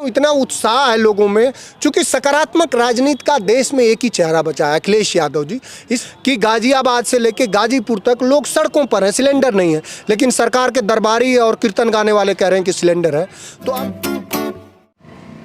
इतना उत्साह है लोगों में, क्योंकि सकारात्मक राजनीति का देश में एक ही चेहरा बचा है, अखिलेश यादव जी। इसकी गाजियाबाद से लेके गाजीपुर तक लोग सड़कों पर हैं, सिलेंडर नहीं है, लेकिन सरकार के दरबारी और कीर्तन गाने वाले कह रहे हैं कि सिलेंडर है। तो अब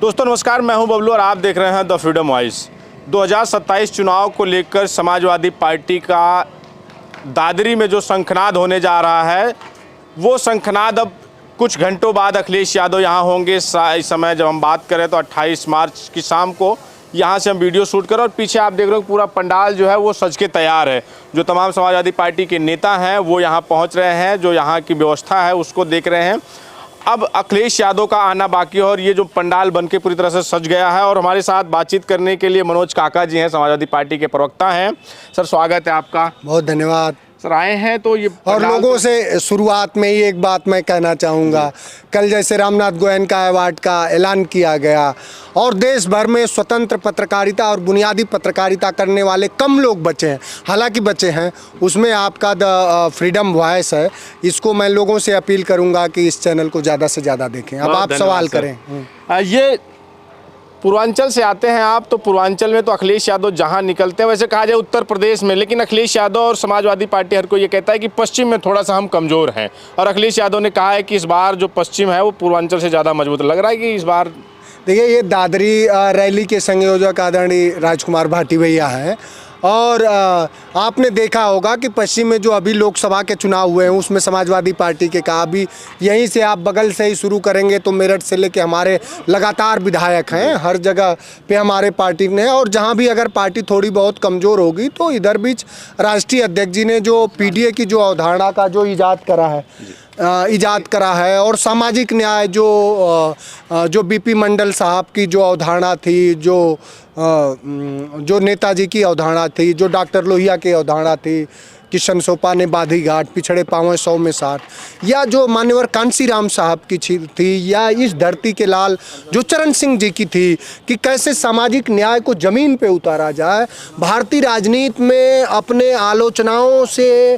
दोस्तों नमस्कार, मैं हूं बबलू और आप देख रहे हैं द फ्रीडम वॉइस। 2027 चुनाव को लेकर समाजवादी पार्टी का दादरी में जो शंखनाद होने जा रहा है, वो शंखनाद अब कुछ घंटों बाद अखिलेश यादव यहाँ होंगे। इस समय जब हम बात करें तो 28 मार्च की शाम को यहाँ से हम वीडियो शूट करें और पीछे आप देख रहे हो पूरा पंडाल जो है वो सज के तैयार है। जो तमाम समाजवादी पार्टी के नेता हैं वो यहाँ पहुँच रहे हैं, जो यहाँ की व्यवस्था है उसको देख रहे हैं। अब अखिलेश यादव का आना बाकी है और ये जो पंडाल बनके पूरी तरह से सज गया है। और हमारे साथ बातचीत करने के लिए मनोज काका जी हैं, समाजवादी पार्टी के प्रवक्ता हैं। सर स्वागत है आपका। बहुत धन्यवाद सर। आए हैं तो ये और लोगों से शुरुआत में ही एक बात मैं कहना चाहूँगा, कल जैसे रामनाथ गोयन का अवार्ड का ऐलान किया गया और देश भर में स्वतंत्र पत्रकारिता और बुनियादी पत्रकारिता करने वाले कम लोग बचे हैं, हालांकि बचे हैं, उसमें आपका द फ्रीडम वॉइस है। इसको मैं लोगों से अपील करूंगा कि इस चैनल को ज़्यादा से ज़्यादा देखें। अब आप सवाल करें। ये पूर्वांचल से आते हैं आप, तो पूर्वांचल में तो अखिलेश यादव जहां निकलते हैं, वैसे कहा जाए उत्तर प्रदेश में, लेकिन अखिलेश यादव और समाजवादी पार्टी हर कोई ये कहता है कि पश्चिम में थोड़ा सा हम कमज़ोर हैं। और अखिलेश यादव ने कहा है कि इस बार जो पश्चिम है वो पूर्वांचल से ज़्यादा मजबूत लग रहा है कि इस बार। देखिए, ये दादरी रैली के संयोजक आदरणीय राजकुमार भाटी भैया हैं और आपने देखा होगा कि पश्चिम में जो अभी लोकसभा के चुनाव हुए हैं उसमें समाजवादी पार्टी के कहा, अभी यहीं से आप बगल से ही शुरू करेंगे तो मेरठ से लेके हमारे लगातार विधायक हैं, हर जगह पे हमारे पार्टी ने। और जहां भी अगर पार्टी थोड़ी बहुत कमज़ोर होगी तो इधर बीच राष्ट्रीय अध्यक्ष जी ने जो पीडीए की जो अवधारणा का जो इजाद करा है और सामाजिक न्याय जो बीपी मंडल साहब की जो अवधारणा थी, जो नेताजी की अवधारणा थी, जो डॉक्टर लोहिया की अवधारणा थी, किशन सोपा ने बाधी घाट, पिछड़े पाँव 100 में 60, या जो मान्यवर कांसी राम साहब की थी, या इस धरती के लाल जो चरण सिंह जी की थी कि कैसे सामाजिक न्याय को ज़मीन पे उतारा जाए। भारतीय राजनीति में अपने आलोचनाओं से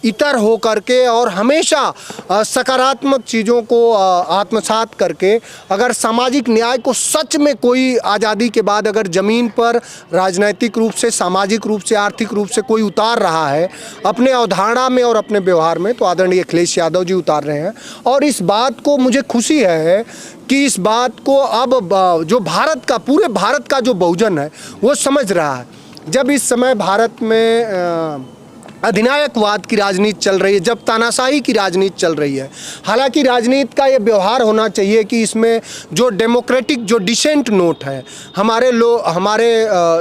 इतर हो करके और हमेशा सकारात्मक चीज़ों को आत्मसात करके अगर सामाजिक न्याय को सच में कोई आज़ादी के बाद अगर ज़मीन पर राजनैतिक रूप से, सामाजिक रूप से, आर्थिक रूप से कोई उतार रहा है अपने अवधारणा में और अपने व्यवहार में, तो आदरणीय अखिलेश यादव जी उतार रहे हैं। और इस बात को मुझे खुशी है कि इस बात को अब जो भारत का, पूरे भारत का जो बहुजन है वो समझ रहा है। जब इस समय भारत में अधिनायकवाद की राजनीति चल रही है, जब तानाशाही की राजनीति चल रही है, हालांकि राजनीति का ये व्यवहार होना चाहिए कि इसमें जो डेमोक्रेटिक, जो डिसेंट नोट है हमारे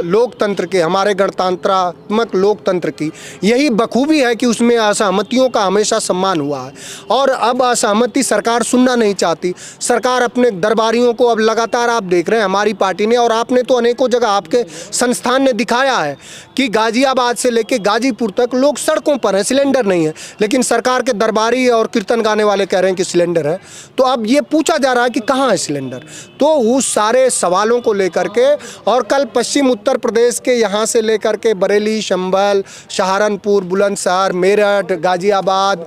लोकतंत्र के, हमारे गणतंत्रात्मक लोकतंत्र की यही बखूबी है कि उसमें असहमतियों का हमेशा सम्मान हुआ है। और अब असहमति सरकार सुनना नहीं चाहती। सरकार अपने दरबारियों को अब लगातार आप देख रहे हैं हमारी पार्टी ने, और आपने तो अनेकों जगह आपके संस्थान ने दिखाया है कि गाजियाबाद से लेके गाजीपुर तक लोग सड़कों पर हैं, सिलेंडर नहीं है, लेकिन सरकार के दरबारी और कीर्तन गाने वाले कह रहे हैं कि सिलेंडर है। तो अब ये पूछा जा रहा है कि कहाँ है सिलेंडर। तो उस सारे सवालों को लेकर के, और कल पश्चिम उत्तर प्रदेश के यहाँ से लेकर के बरेली, संभल, सहारनपुर, बुलंदशहर, मेरठ, गाजियाबाद,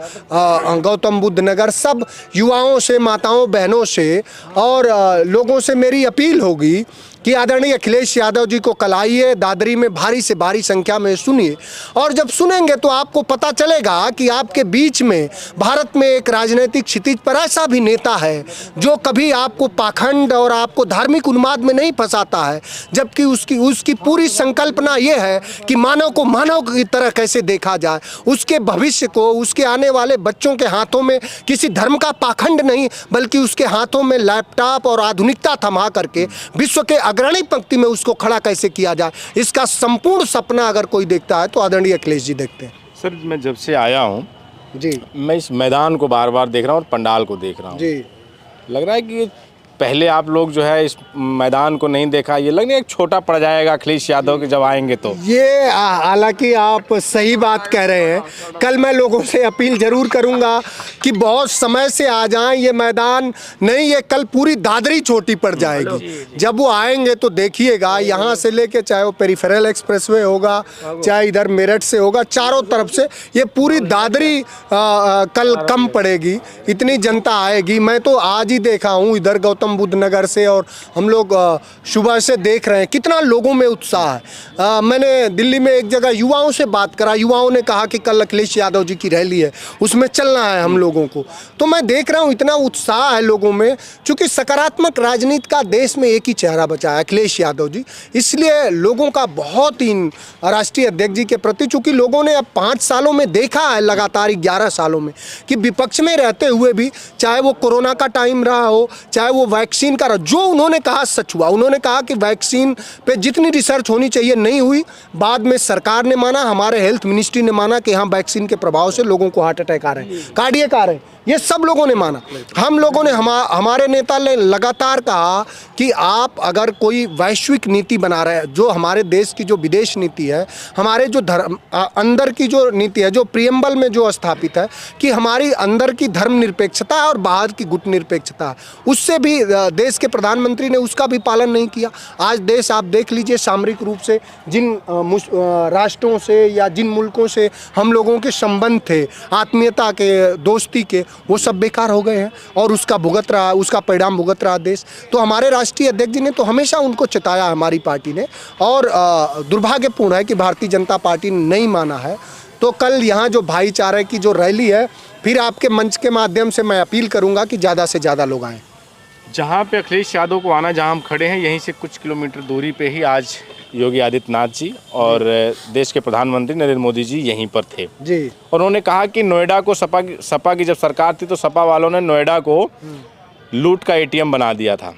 गौतम बुद्ध नगर, सब युवाओं से, माताओं बहनों से और लोगों से मेरी अपील होगी कि आदरणीय अखिलेश यादव जी को कल आइए, दादरी में भारी से भारी संख्या में सुनिए। और जब सुनेंगे तो आपको पता चलेगा कि आपके बीच में भारत में एक राजनीतिक क्षितिज पर ऐसा भी नेता है जो कभी आपको पाखंड और आपको धार्मिक उन्माद में नहीं फंसाता है, जबकि उसकी पूरी संकल्पना ये है कि मानव को मानव की तरह कैसे देखा जाए, उसके भविष्य को, उसके आने वाले बच्चों के हाथों में किसी धर्म का पाखंड नहीं, बल्कि उसके हाथों में लैपटॉप और आधुनिकता थमा करके विश्व के अग्रणी पंक्ति में उसको खड़ा कैसे किया जाए, इसका संपूर्ण सपना अगर कोई देखता है तो आदरणीय अखिलेश जी देखते हैं। सर मैं जब से आया हूँ जी, मैं इस मैदान को बार बार देख रहा हूँ और पंडाल को देख रहा हूँ जी। लग रहा है कि पहले आप लोग जो है इस मैदान को नहीं देखा, ये लग रहा है एक छोटा पड़ जाएगा अखिलेश यादव के जब आएंगे तो। ये हालांकि आप सही बात कह रहे हैं। कल मैं लोगों से अपील जरूर करूंगा कि बहुत समय से आ जाएं, ये मैदान नहीं, ये कल पूरी दादरी छोटी पड़ जाएगी। जब वो आएंगे तो देखिएगा, यहाँ से लेके चाहे वो पेरिफेरल एक्सप्रेसवे होगा, चाहे इधर मेरठ से होगा, चारों तरफ से ये पूरी दादरी कल कम पड़ेगी, इतनी जनता आएगी। मैं तो आज ही देखा हूँ इधर गौतम गौतम बुद्ध नगर से, और हम लोग सुबह से देख रहे हैं कितना लोगों में उत्साह है। मैंने दिल्ली में एक जगह युवाओं से बात करा, युवाओं ने कहा कि कल अखिलेश यादव जी की रैली है, उसमें चलना है हम लोगों को। तो मैं देख रहा हूँ इतना उत्साह है लोगों में, क्योंकि सकारात्मक राजनीति का देश में एक ही चेहरा बचा है, अखिलेश यादव जी। इसलिए लोगों का बहुत ही राष्ट्रीय अध्यक्ष जी के प्रति, चूंकि लोगों ने अब 5 सालों में देखा है, लगातार 11 सालों में, कि विपक्ष में रहते हुए भी, चाहे वो कोरोना का टाइम रहा हो, चाहे वो वैक्सीन का, जो उन्होंने कहा सच हुआ। उन्होंने कहा कि वैक्सीन पे जितनी रिसर्च होनी चाहिए नहीं हुई, बाद में सरकार ने माना, हमारे हेल्थ मिनिस्ट्री ने माना कि हाँ वैक्सीन के प्रभाव से लोगों को हार्ट अटैक आ रहे हैं, कार्डियक आ रहे हैं, ये सब लोगों ने माना। हम लोगों ने, हमारे नेता ने लगातार कहा कि आप अगर कोई वैश्विक नीति बना रहे हैं, जो हमारे देश की जो विदेश नीति है, हमारे जो धर्म अंदर की जो नीति है, जो प्रियम्बल में जो स्थापित है कि हमारी अंदर की धर्मनिरपेक्षता है और बाहर की गुटनिरपेक्षता है, उससे भी देश के प्रधानमंत्री ने उसका भी पालन नहीं किया। आज देश आप देख लीजिए, सामरिक रूप से जिन राष्ट्रों से या जिन मुल्कों से हम लोगों के संबंध थे, आत्मीयता के, दोस्ती के, वो सब बेकार हो गए हैं, और उसका भुगत रहा, उसका परिणाम भुगत रहा देश। तो हमारे राष्ट्रीय अध्यक्ष जी ने तो हमेशा उनको चिताया, हमारी पार्टी ने, और दुर्भाग्यपूर्ण है कि भारतीय जनता पार्टी ने नहीं माना है। तो कल यहाँ जो भाईचारे की जो रैली है, फिर आपके मंच के माध्यम से मैं अपील करूँगा कि ज़्यादा से ज़्यादा लोग आएँ। जहाँ पे अखिलेश यादव को आना, जहाँ हम खड़े हैं, यहीं से कुछ किलोमीटर दूरी पे ही आज योगी आदित्यनाथ जी और देश के प्रधानमंत्री नरेंद्र मोदी जी यहीं पर थे जी। और उन्होंने कहा कि नोएडा को सपा की जब सरकार थी तो सपा वालों ने नोएडा को लूट का एटीएम बना दिया था।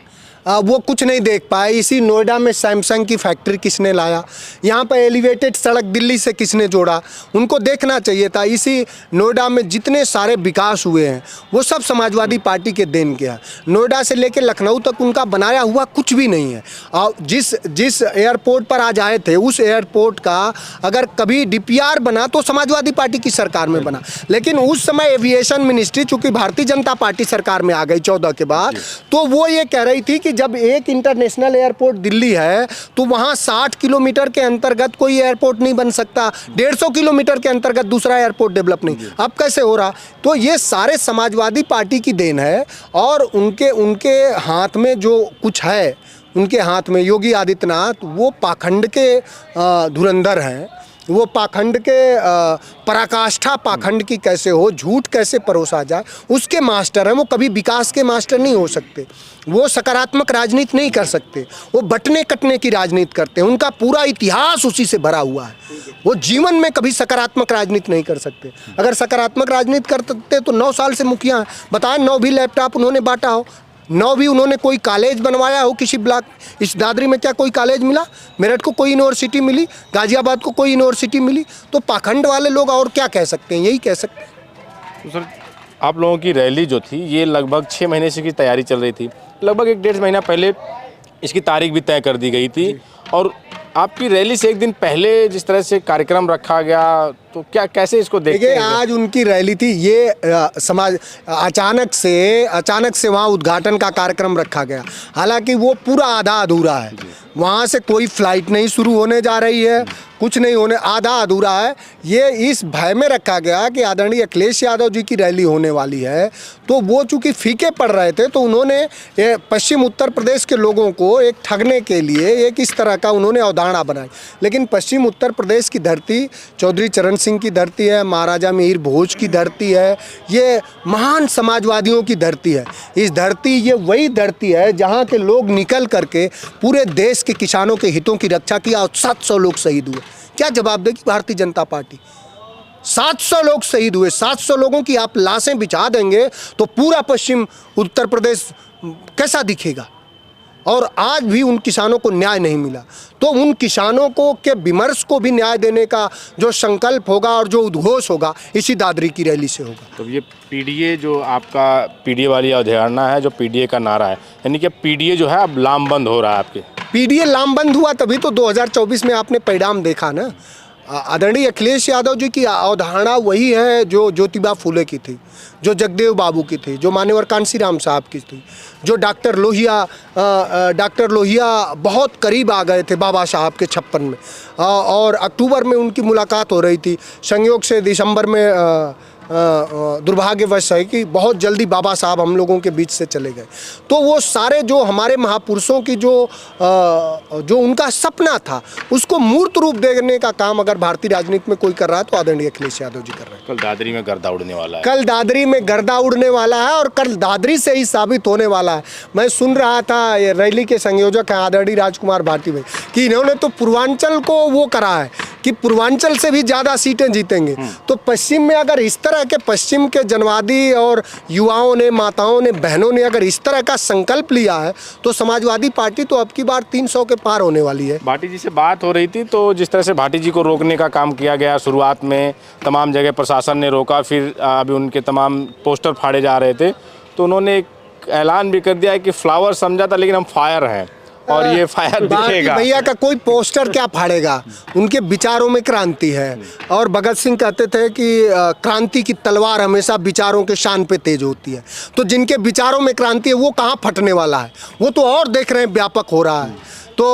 वो कुछ नहीं देख पाए। इसी नोएडा में सैमसंग की फैक्ट्री किसने लाया, यहाँ पर एलिवेटेड सड़क दिल्ली से किसने जोड़ा, उनको देखना चाहिए था। इसी नोएडा में जितने सारे विकास हुए हैं वो सब समाजवादी पार्टी के देन के हैं। नोएडा से लेकर लखनऊ तक उनका बनाया हुआ कुछ भी नहीं है। और जिस एयरपोर्ट पर आज आए थे, उस एयरपोर्ट का अगर कभी डीपीआर बना तो समाजवादी पार्टी की सरकार में बना, लेकिन उस समय एविएशन मिनिस्ट्री चूंकि भारतीय जनता पार्टी सरकार में आ गई 14 के बाद, तो वो ये कह रही थी कि जब एक इंटरनेशनल एयरपोर्ट दिल्ली है तो वहां 60 किलोमीटर के अंतर्गत कोई एयरपोर्ट नहीं बन सकता, 150 किलोमीटर के अंतर्गत दूसरा एयरपोर्ट डेवलप नहीं। अब कैसे हो रहा? तो ये सारे समाजवादी पार्टी की देन है, और उनके हाथ में जो कुछ है, उनके हाथ में योगी आदित्यनाथ वो पाखंड के धुरंधर हैं। वो पाखंड के पराकाष्ठा पाखंड की कैसे हो, झूठ कैसे परोसा जाए, उसके मास्टर हैं। वो कभी विकास के मास्टर नहीं हो सकते, वो सकारात्मक राजनीति नहीं कर सकते, वो बटने कटने की राजनीति करते हैं। उनका पूरा इतिहास उसी से भरा हुआ है। वो जीवन में कभी सकारात्मक राजनीति नहीं कर सकते। अगर सकारात्मक राजनीति कर सकते तो 9 साल से मुखिया हैं। बताएं, 9 भी लैपटॉप उन्होंने बांटा हो, 9 भी उन्होंने कोई कॉलेज बनवाया हो किसी ब्लॉक। इस दादरी में क्या कोई कॉलेज मिला? मेरठ को कोई यूनिवर्सिटी मिली? गाजियाबाद को कोई यूनिवर्सिटी मिली? तो पाखंड वाले लोग और क्या कह सकते हैं? यही कह सकते हैं। तो सर, आप लोगों की रैली जो थी ये लगभग 6 महीने से की तैयारी चल रही थी, लगभग 1-1.5 महीना पहले इसकी तारीख भी तय कर दी गई थी, और आपकी रैली से एक दिन पहले जिस तरह से कार्यक्रम रखा गया, तो क्या कैसे इसको देखते हैं? आज उनकी रैली थी, ये समाज अचानक से वहाँ उद्घाटन का कार्यक्रम रखा गया। हालांकि वो पूरा आधा अधूरा है, वहाँ से कोई फ्लाइट नहीं शुरू होने जा रही है, कुछ नहीं होने, आधा अधूरा है। ये इस भय में रखा गया कि आदरणीय अखिलेश यादव जी की रैली होने वाली है, तो वो चूँकि फीके पड़ रहे थे, तो उन्होंने पश्चिम उत्तर प्रदेश के लोगों को एक ठगने के लिए एक इस तरह का उन्होंने अवधारणा बनाई। लेकिन पश्चिम उत्तर प्रदेश की धरती चौधरी चरण सिंह की धरती है, महाराजा मिहिर भोज की धरती है, ये महान समाजवादियों की धरती है। इस धरती, ये वही धरती है जहाँ के लोग निकल करके पूरे देश के किसानों के हितों की रक्षा किया, और 700 लोग शहीद हुए। क्या जवाब देगी भारतीय जनता पार्टी? 700 लोग शहीद हुए। 700 लोगों की आप लाशें बिछा देंगे तो पूरा पश्चिम उत्तर प्रदेश कैसा दिखेगा? और आज भी उन किसानों को न्याय नहीं मिला। तो उन किसानों को के विमर्श को भी न्याय देने का जो संकल्प होगा और जो उद्घोष होगा, इसी दादरी की रैली से होगा। तो ये पीडीए जो आपका पीडीए वाली अवधारणा है, जो पीडीए का नारा है, यानी कि पीडीए जो है अब लामबंद हो रहा है आपके? पीडीए लामबंद हुआ तभी तो 2024 में आपने परिणाम देखा ना। आदरणीय अखिलेश यादव जी की अवधारणा वही है जो ज्योतिबा फुले की थी, जो जगदेव बाबू की थी, जो मान्यवर कांशीराम साहब की थी, जो डॉक्टर लोहिया बहुत करीब आ गए थे बाबा साहब के 56 में, और अक्टूबर में उनकी मुलाकात हो रही थी। संयोग से दिसंबर में दुर्भाग्यवश है कि बहुत जल्दी बाबा साहब हम लोगों के बीच से चले गए। तो वो सारे जो हमारे महापुरुषों की जो उनका सपना था उसको मूर्त रूप देने का काम अगर भारतीय राजनीति में कोई कर रहा है तो आदरणीय अखिलेश यादव जी कर रहे हैं। कल दादरी में गर्दा उड़ने वाला है। कल दादरी में गर्दा उड़ने वाला है और कल दादरी से ही साबित होने वाला है। मैं सुन रहा था ये रैली के संयोजक हैं आदरणीय राजकुमार भाटी भाई कि इन्होंने तो पूर्वांचल को वो करा है कि पूर्वांचल से भी ज़्यादा सीटें जीतेंगे। तो पश्चिम में अगर इस तरह के पश्चिम के जनवादी और युवाओं ने, माताओं ने, बहनों ने अगर इस तरह का संकल्प लिया है तो समाजवादी पार्टी तो अब की बार 300 के पार होने वाली है। भाटी जी से बात हो रही थी तो जिस तरह से भाटी जी को रोकने का काम किया गया, शुरुआत में तमाम जगह प्रशासन ने रोका, फिर अभी उनके तमाम पोस्टर फाड़े जा रहे थे, तो उन्होंने एक ऐलान भी कर दिया है कि फ्लावर समझा था लेकिन हम फायर हैं और ये फायर दिखेगा। भैया का कोई पोस्टर क्या फाड़ेगा, उनके विचारों में क्रांति है। और भगत सिंह कहते थे कि क्रांति की तलवार हमेशा विचारों के शान पे तेज होती है। तो जिनके विचारों में क्रांति है वो कहाँ फटने वाला है, वो तो और देख रहे हैं व्यापक हो रहा है। तो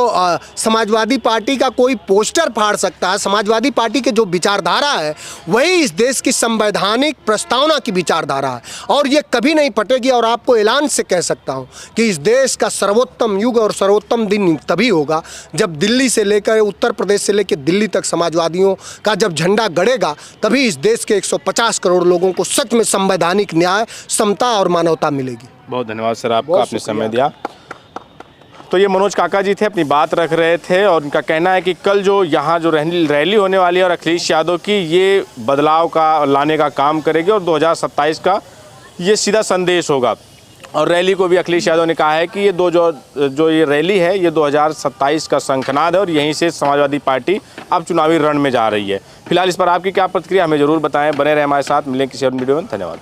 समाजवादी पार्टी का कोई पोस्टर फाड़ सकता है। समाजवादी पार्टी के जो विचारधारा है वही इस देश की संवैधानिक प्रस्तावना की विचारधारा है और ये कभी नहीं फटेगी। और आपको ऐलान से कह सकता हूँ कि इस देश का सर्वोत्तम युग और सर्वोत्तम दिन तभी होगा जब दिल्ली से लेकर, उत्तर प्रदेश से लेकर दिल्ली तक समाजवादियों का जब झंडा गड़ेगा, तभी इस देश के 150 करोड़ लोगों को सच में संवैधानिक न्याय, समता और मानवता मिलेगी। बहुत धन्यवाद सर आपका, आपने समय दिया। तो ये मनोज काका जी थे, अपनी बात रख रहे थे और उनका कहना है कि कल जो यहाँ जो रैली होने वाली है और अखिलेश यादव की ये बदलाव का लाने का काम करेगी और 2027 का ये सीधा संदेश होगा। और रैली को भी अखिलेश यादव ने कहा है कि ये जो ये रैली है ये 2027 का शंखनाद है और यहीं से समाजवादी पार्टी अब चुनावी रण में जा रही है। फिलहाल इस पर आपकी क्या प्रतिक्रिया हमें ज़रूर बताएं। बने रहे हमारे साथ, मिलें किसी और वीडियो में। धन्यवाद।